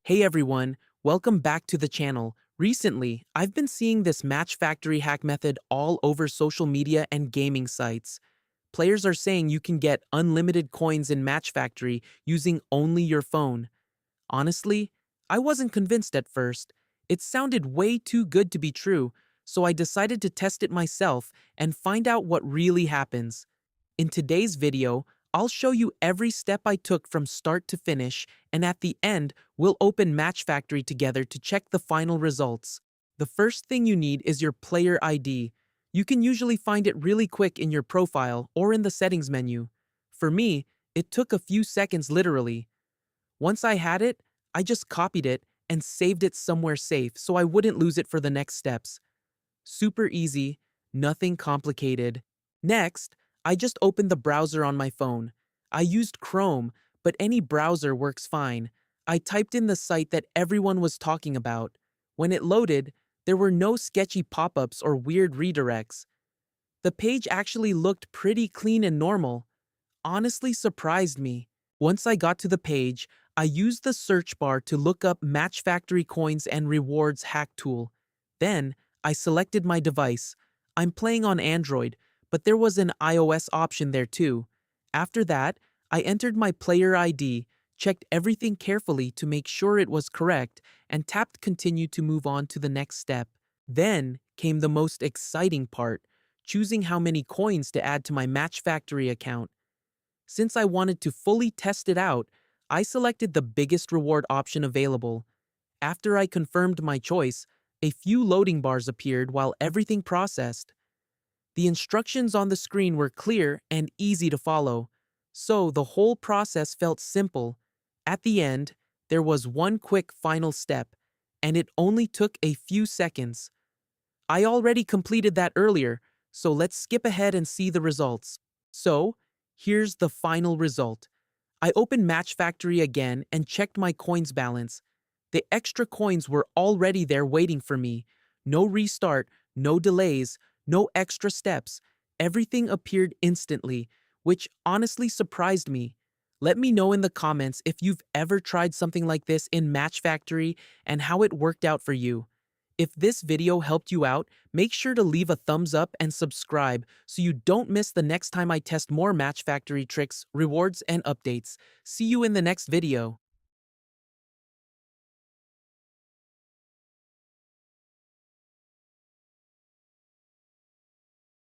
Hey everyone, welcome back to the channel. Recently, I've been seeing this Match Factory hack method all over social media and gaming sites. Players are saying you can get unlimited coins in Match Factory using only your phone. Honestly, I wasn't convinced at first. It sounded way too good to be true, so I decided to test it myself and find out what really happens. In today's video, I'll show you every step I took from start to finish, and at the end, we'll open Match Factory together to check the final results. The first thing you need is your player ID. You can usually find it really quick in your profile or in the settings menu. For me, it took a few seconds literally. Once I had it, I just copied it and saved it somewhere safe so I wouldn't lose it for the next steps. Super easy, nothing complicated. Next, I just opened the browser on my phone. I used Chrome, but any browser works fine. I typed in the site that everyone was talking about. When it loaded, there were no sketchy pop-ups or weird redirects. The page actually looked pretty clean and normal. Honestly surprised me. Once I got to the page, I used the search bar to look up Match Factory Coins and Rewards hack tool. Then, I selected my device. I'm playing on Android, but there was an iOS option there too. After that, I entered my player ID, checked everything carefully to make sure it was correct, and tapped continue to move on to the next step. Then came the most exciting part, choosing how many coins to add to my Match Factory account. Since I wanted to fully test it out, I selected the biggest reward option available. After I confirmed my choice, a few loading bars appeared while everything processed. The instructions on the screen were clear and easy to follow, so the whole process felt simple. At the end, there was one quick final step, and it only took a few seconds. I already completed that earlier, so let's skip ahead and see the results. So, here's the final result. I opened Match Factory again and checked my coins balance. The extra coins were already there waiting for me. No restart, no delays, no extra steps. Everything appeared instantly, which honestly surprised me. Let me know in the comments if you've ever tried something like this in Match Factory and how it worked out for you. If this video helped you out, make sure to leave a thumbs up and subscribe so you don't miss the next time I test more Match Factory tricks, rewards, and updates. See you in the next video.